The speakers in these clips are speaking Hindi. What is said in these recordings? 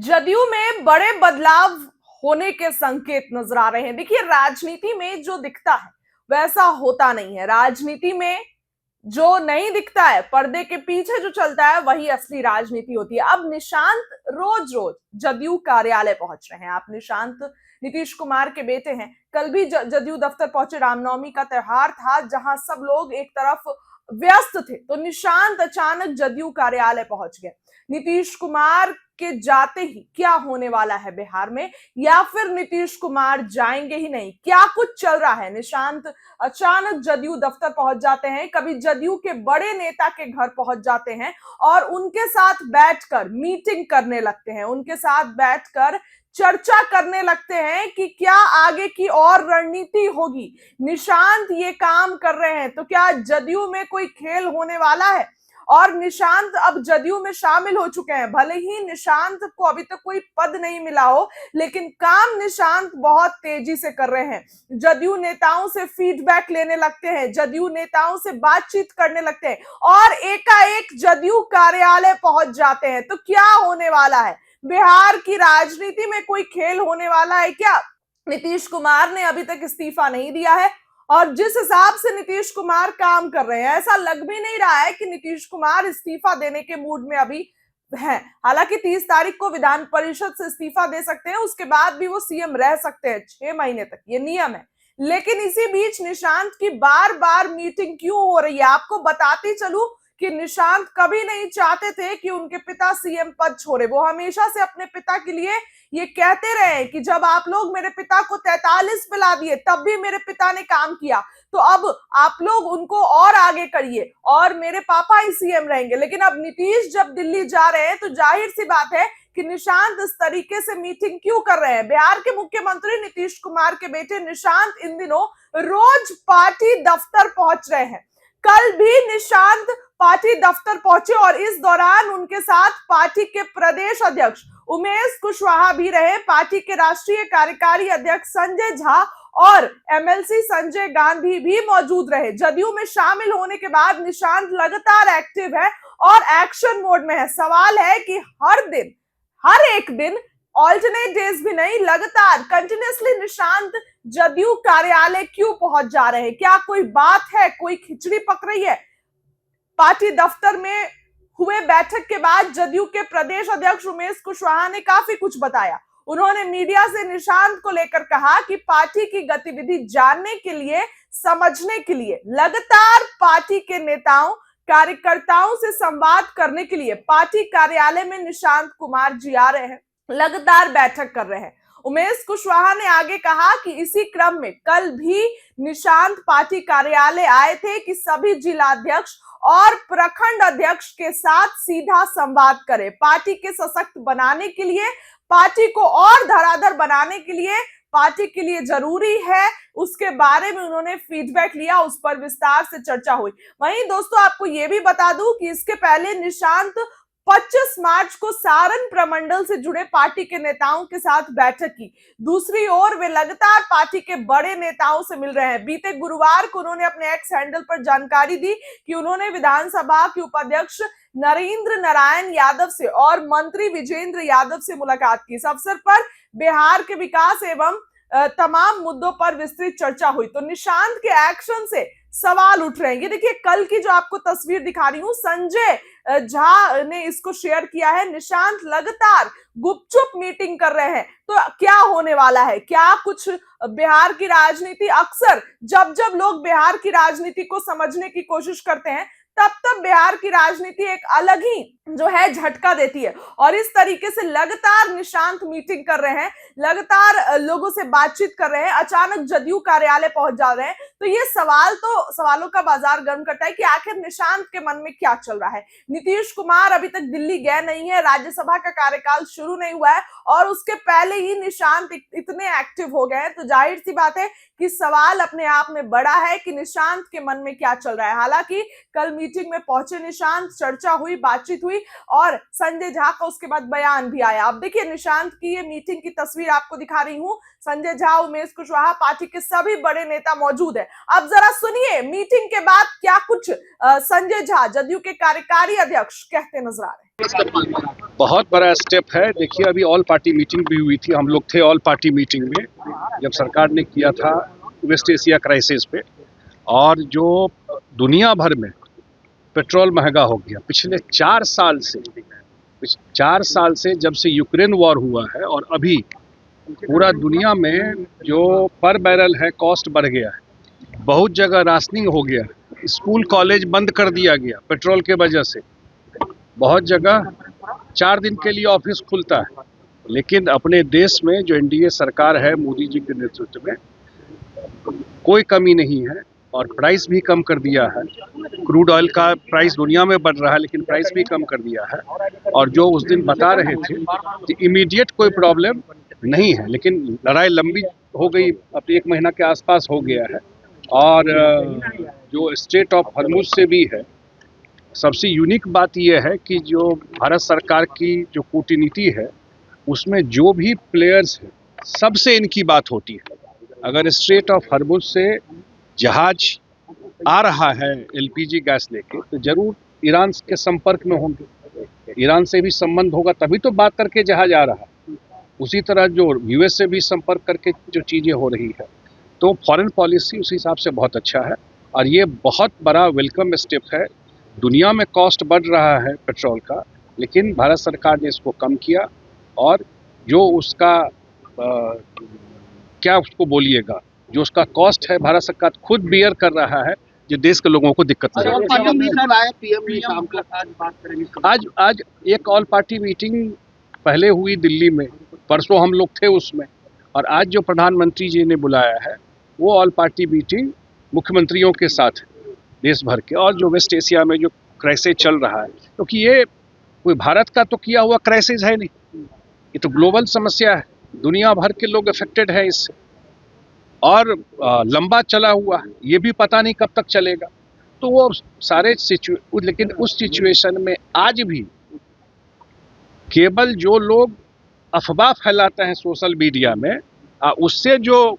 जदयू में बड़े बदलाव होने के संकेत नजर आ रहे हैं। देखिए, राजनीति में जो दिखता है वैसा होता नहीं है। राजनीति में जो नहीं दिखता है, पर्दे के पीछे जो चलता है, वही असली राजनीति होती है। अब निशांत रोज रोज जदयू कार्यालय पहुंच रहे हैं। आप निशांत नीतीश कुमार के बेटे हैं। कल भी जदयू दफ्तर पहुंचे। रामनवमी का त्योहार था, जहां सब लोग एक तरफ व्यस्त थे, तो निशांत अचानक जदयू कार्यालय पहुंच गए। नीतीश कुमार के जाते ही क्या होने वाला है बिहार में, या फिर नीतीश कुमार जाएंगे ही नहीं, क्या कुछ चल रहा है? निशांत अचानक जदयू दफ्तर पहुंच जाते हैं, कभी जदयू के बड़े नेता के घर पहुंच जाते हैं और उनके साथ बैठकर मीटिंग करने लगते हैं, उनके साथ बैठकर चर्चा करने लगते हैं कि क्या आगे की और रणनीति होगी। निशांत ये काम कर रहे हैं, तो क्या जदयू में कोई खेल होने वाला है? और निशांत अब जदयू में शामिल हो चुके हैं। भले ही निशांत को अभी तक कोई पद नहीं मिला हो, लेकिन काम निशांत बहुत तेजी से कर रहे हैं। जदयू नेताओं से फीडबैक लेने लगते हैं, जदयू नेताओं से बातचीत करने लगते हैं और एकाएक जदयू कार्यालय पहुंच जाते हैं। तो क्या होने वाला है? बिहार की राजनीति में कोई खेल होने वाला है क्या? नीतीश कुमार ने अभी तक इस्तीफा नहीं दिया है, और जिस हिसाब से नीतीश कुमार काम कर रहे हैं, ऐसा लग भी नहीं रहा है कि नीतीश कुमार इस्तीफा देने के मूड में अभी हैं। हालांकि 30 तारीख को विधान परिषद से इस्तीफा दे सकते हैं, उसके बाद भी वो सीएम रह सकते हैं 6 महीने तक, ये नियम है। लेकिन इसी बीच निशांत की बार बार मीटिंग क्यों हो रही है? आपको बताती चलूं कि निशांत कभी नहीं चाहते थे कि उनके पिता सीएम पद छोड़े। वो हमेशा से अपने पिता के लिए ये कहते रहे कि जब आप लोग मेरे पिता को 43 पे ला दिए, तब भी मेरे पिता ने काम किया, तो अब आप लोग उनको और आगे करिए और मेरे पापा ही सीएम रहेंगे। लेकिन अब नीतीश जब दिल्ली जा रहे हैं, तो जाहिर सी बात है कि निशांत इस तरीके से मीटिंग क्यों कर रहे हैं। बिहार के मुख्यमंत्री नीतीश कुमार के बेटे निशांत इन दिनों रोज पार्टी दफ्तर पहुंच रहे हैं। कल भी निशांत पार्टी दफ्तर पहुंचे और इस दौरान उनके साथ पार्टी के प्रदेश अध्यक्ष उमेश कुशवाहा भी रहे, पार्टी के राष्ट्रीय कार्यकारी अध्यक्ष संजय झा और एमएलसी संजय गांधी भी मौजूद रहे। जदयू में शामिल होने के बाद निशांत लगातार एक्टिव है और एक्शन मोड में है। सवाल है कि हर एक दिन, ऑल्टरनेट डेज भी नहीं, लगातार कंटिन्यूअसली निशांत जदयू कार्यालय क्यों पहुंच जा रहे हैं? क्या कोई बात है, कोई खिचड़ी पक रही है? पार्टी दफ्तर में हुए बैठक के बाद जदयू के प्रदेश अध्यक्ष उमेश कुशवाहा ने काफी कुछ बताया। उन्होंने मीडिया से निशांत को लेकर कहा कि पार्टी की गतिविधि जानने के लिए, समझने के लिए लगातार पार्टी के नेताओं, कार्यकर्ताओं से संवाद करने के लिए पार्टी कार्यालय में निशांत कुमार जी आ रहे हैं, लगातार बैठक कर रहे हैं। उमेश कुशवाहा ने आगे कहा कि इसी क्रम में कल भी निशांत पार्टी कार्यालय आए थे कि सभी जिलाध्यक्ष और प्रखंड अध्यक्ष के साथ सीधा संवाद करें। पार्टी के सशक्त बनाने के लिए, पार्टी को और धराधर बनाने के लिए, पार्टी के लिए जरूरी है, उसके बारे में उन्होंने फीडबैक लिया, उस पर विस्तार से चर्चा हुई। वहीं दोस्तों, आपको यह भी बता दूं कि इसके पहले निशांत 25 मार्च को सारण प्रमंडल से जुड़े पार्टी के नेताओं के साथ बैठक की। दूसरी ओर वे लगातार पार्टी के बड़े नेताओं से मिल रहे हैं। बीते गुरुवार को उन्होंने अपने एक्स हैंडल पर जानकारी दी कि उन्होंने विधानसभा के उपाध्यक्ष नरेंद्र नारायण यादव से और मंत्री विजेंद्र यादव से मुलाकात की। इस अवसर पर बिहार के विकास एवं तमाम मुद्दों पर विस्तृत चर्चा हुई। तो निशांत के एक्शन से सवाल उठ रहे हैं। ये देखिए, कल की जो आपको तस्वीर दिखा रही हूं, संजय झा ने इसको शेयर किया है। निशांत लगातार गुपचुप मीटिंग कर रहे हैं। तो क्या होने वाला है? क्या कुछ बिहार की राजनीति, अक्सर जब जब लोग बिहार की राजनीति को समझने की कोशिश करते हैं, तब तब बिहार की राजनीति एक अलग ही जो है झटका देती है। और इस तरीके से लगातार निशांत मीटिंग कर रहे हैं, लगातार लोगों से बातचीत कर रहे हैं, अचानक जदयू कार्यालय पहुंच जा रहे हैं। तो ये सवालों का बाजार गर्म करता है कि आखिर निशांत के मन में क्या चल रहा है। नीतीश कुमार अभी तक दिल्ली गए नहीं है, राज्यसभा का कार्यकाल शुरू नहीं हुआ है और उसके पहले ही निशांत इतने एक्टिव हो गए हैं। तो जाहिर सी बात है कि सवाल अपने आप में बड़ा है कि निशांत के मन में क्या चल रहा है। हालांकि कल मीटिंग में पहुंचे निशांत, चर्चा हुई, बातचीत हुई और संजय झा का उसके बाद बयान भी आया। अब देखिए, निशांत की ये मीटिंग की तस्वीर आपको दिखा रही हूं। संजय झा, उमेश कुशवाहा, पार्टी के सभी बड़े नेता मौजूद है। अब जरा सुनिए मीटिंग के बाद क्या कुछ संजय झा, जदयू के कार्यकारी अध्यक्ष, कहते नजर आ रहे हैं। बहुत बड़ा स्टेप है। देखिए, अभी ऑल पार्टी मीटिंग भी हुई थी, हम लोग थे ऑल पार्टी मीटिंग में जब सरकार ने किया था वेस्ट एशिया क्राइसिस पे। और जो दुनिया भर में पेट्रोल महंगा हो गया पिछले 4 साल से जब से यूक्रेन वॉर हुआ है, और अभी पूरा दुनिया में जो पर बैरल है कॉस्ट बढ़ गया है। बहुत जगह राशनिंग हो गया, स्कूल कॉलेज बंद कर दिया गया पेट्रोल के वजह से। बहुत जगह 4 दिन के लिए ऑफिस खुलता है। लेकिन अपने देश में जो एनडीए सरकार है मोदी जी के नेतृत्व में, कोई कमी नहीं है और प्राइस भी कम कर दिया है। क्रूड ऑयल का प्राइस दुनिया में बढ़ रहा है लेकिन प्राइस भी कम कर दिया है। और जो उस दिन बता रहे थे कि इमीडिएट कोई प्रॉब्लम नहीं है, लेकिन लड़ाई लंबी हो गई, अब 1 महीना के आसपास हो गया है। और जो स्ट्रेट ऑफ हॉर्मुज से भी है, सबसे यूनिक बात यह है कि जो भारत सरकार की जो कूटनीति है उसमें जो भी प्लेयर्स हैं सबसे इनकी बात होती है। अगर स्ट्रेट ऑफ हॉर्मुज से जहाज आ रहा है एलपीजी गैस लेके तो जरूर ईरान के संपर्क में होंगे, ईरान से भी संबंध होगा तभी तो बात करके जहाज आ रहा है। उसी तरह जो यूएस से भी संपर्क करके जो चीज़ें हो रही है, तो फॉरेन पॉलिसी उस हिसाब से बहुत अच्छा है। और ये बहुत बड़ा वेलकम स्टेप है। दुनिया में कॉस्ट बढ़ रहा है पेट्रोल का, लेकिन भारत सरकार ने इसको कम किया। और जो उसका क्या उसको बोलिएगा, जो उसका कॉस्ट है भारत सरकार खुद बियर कर रहा है, जो देश के लोगों को दिक्कत नहीं है। आज एक ऑल पार्टी मीटिंग पहले हुई दिल्ली में, परसों हम लोग थे उसमें। और आज जो प्रधानमंत्री जी ने बुलाया है वो ऑल पार्टी मीटिंग मुख्यमंत्रियों के साथ देश भर के, और जो वेस्ट एशिया में जो क्राइसिस चल रहा है, क्योंकि ये कोई भारत का तो किया हुआ क्राइसिस है नहीं, ये तो ग्लोबल समस्या है, दुनिया भर के लोग अफेक्टेड है इससे। और लंबा चला हुआ, ये भी पता नहीं कब तक चलेगा। तो वो सारे लेकिन उस सिचुएशन में आज भी केवल जो लोग अफवाह फैलाते हैं सोशल मीडिया में, उससे जो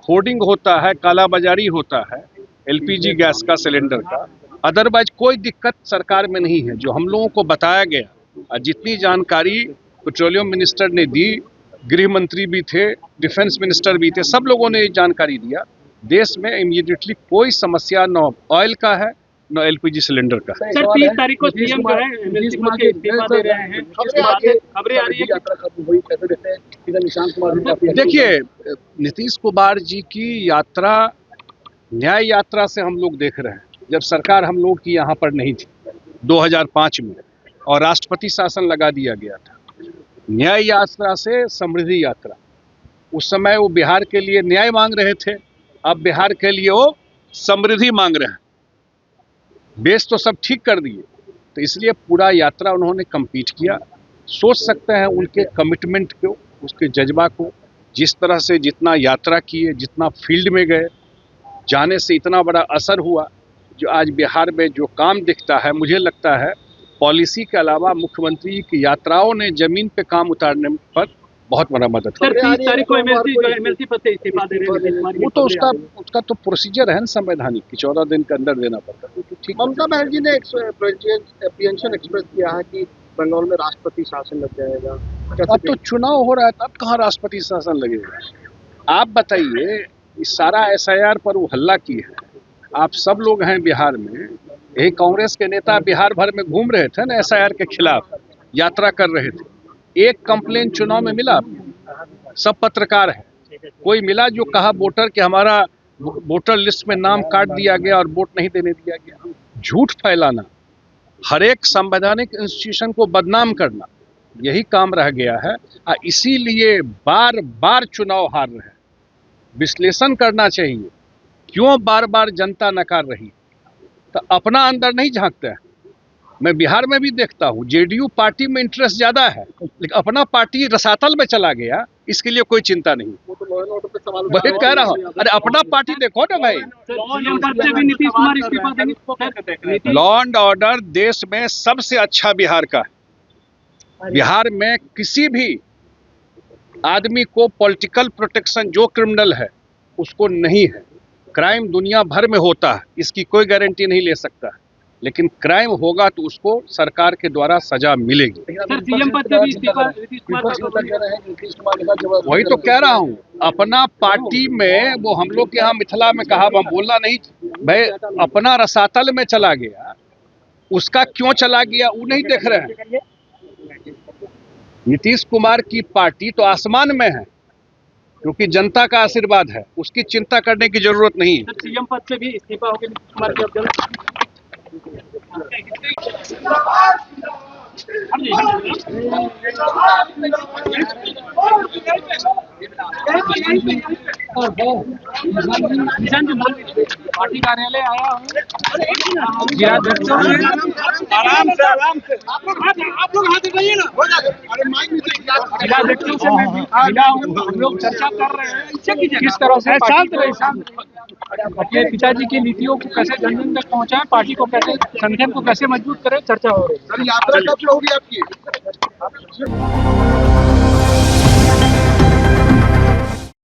होर्डिंग होता है, कालाबाजारी होता है एलपीजी गैस का, सिलेंडर का, अदरवाइज कोई दिक्कत सरकार में नहीं है। जो हम लोगों को बताया गया, जितनी जानकारी पेट्रोलियम मिनिस्टर ने दी, गृह मंत्री भी थे, डिफेंस मिनिस्टर भी थे, सब लोगों ने जानकारी दिया। देश में इमीडिएटली कोई समस्या न ऑयल का है न एलपीजी सिलेंडर का है। सर 30 तारीख को सीएम जो है एमएलसी पद से इस्तीफा दे रहे हैं, खबरें आ रही है। देखिए, नीतीश कुमार जी की यात्रा न्याय यात्रा से हम लोग देख रहे हैं। जब सरकार हम लोग की यहाँ पर नहीं थी 2005 में, और राष्ट्रपति शासन लगा दिया गया था, न्याय यात्रा से समृद्धि यात्रा। उस समय वो बिहार के लिए न्याय मांग रहे थे, अब बिहार के लिए वो समृद्धि मांग रहे हैं। बेस तो सब ठीक कर दिए, तो इसलिए पूरा यात्रा उन्होंने कंप्लीट किया। सोच सकते हैं उनके कमिटमेंट को, उसके जज्बा को, जिस तरह से जितना यात्रा किए, जितना फील्ड में गए, जाने से इतना बड़ा असर हुआ। जो आज बिहार में जो काम दिखता है, मुझे लगता है पॉलिसी के अलावा मुख्यमंत्री की यात्राओं ने जमीन पे काम उतारने पर बहुत बड़ा मदद सर 30 तारीख को एमएलसी पद से इस्तीफा दे रहे हैं। वो तो उसका तो प्रोसीजर है ना संवैधानिक कि 14 दिन के अंदर देना पड़ता है। तो ठीक। ममता बनर्जी ने एप्रीहेंशन एक्सप्रेस किया है कि बंगाल में राष्ट्रपति शासन लग जाएगा। अब तो चुनाव हो रहा है, तब कहाँ राष्ट्रपति शासन लगेगा? आप बताइए, इस सारा एसआईआर पर वो हल्ला की है। आप सब लोग हैं बिहार में, यही कांग्रेस के नेता बिहार भर में घूम रहे थे ना, एसआईआर के खिलाफ यात्रा कर रहे थे। एक कंप्लेन चुनाव में मिला? सब पत्रकार है, कोई मिला जो कहा वोटर कि हमारा वोटर लिस्ट में नाम काट दिया गया और वोट नहीं देने दिया गया? झूठ फैलाना, हर एक संवैधानिक इंस्टीट्यूशन को बदनाम करना, यही काम रह गया है। इसीलिए बार बार चुनाव हार रहे हैं। विश्लेषण करना चाहिए, क्यों बार बार जनता नकार रही, तो अपना अंदर नहीं झांकते हैं। मैं बिहार में भी देखता हूँ, जेडीयू पार्टी में इंटरेस्ट ज्यादा है, लेकिन अपना पार्टी रसातल में चला गया, इसके लिए कोई चिंता नहीं। वही कह रहा हूँ, अरे अपना पार्टी देखो ना भाई। लॉ एंड ऑर्डर देश में सबसे अच्छा बिहार का है। बिहार में किसी भी आदमी को पॉलिटिकल प्रोटेक्शन, जो क्रिमिनल है उसको नहीं है। क्राइम दुनिया भर में होता है, इसकी कोई गारंटी नहीं ले सकता। लेकिन क्राइम होगा तो उसको सरकार के द्वारा सजा मिलेगी। सर सीएम पद से भी इस्तीफा नीतीश कुमार का नीतीश कुमार के साथ जबरदस्ती वही तो कह रहा हूँ, अपना पार्टी में वो हम लोग के यहाँ मिथिला में कहा बोलना नहीं भाई, अपना रसातल में चला गया, उसका क्यों चला गया वो नहीं देख रहे हैं। नीतीश कुमार की पार्टी तो आसमान में है क्योंकि जनता का आशीर्वाद है, उसकी चिंता करने की जरूरत नहीं है। सर सीएम पद से भी इस्तीफा हो गया नीतीश कुमार के अब पार्टी कार्यालय आया हूँ। आराम से आप लोग हाथ उठाइए ना, अरे माइक नीचे जिलाध्यक्षों से मैं मिला हूँ, हम लोग चर्चा कर रहे हैं किस तरह से शांत अपने पिताजी की नीतियों को कैसे जन जन तक पहुँचाएं, पार्टी को कैसे, संगठन को कैसे मजबूत करें, चर्चा हो रही है। सर यात्रा कब से होगी आपकी?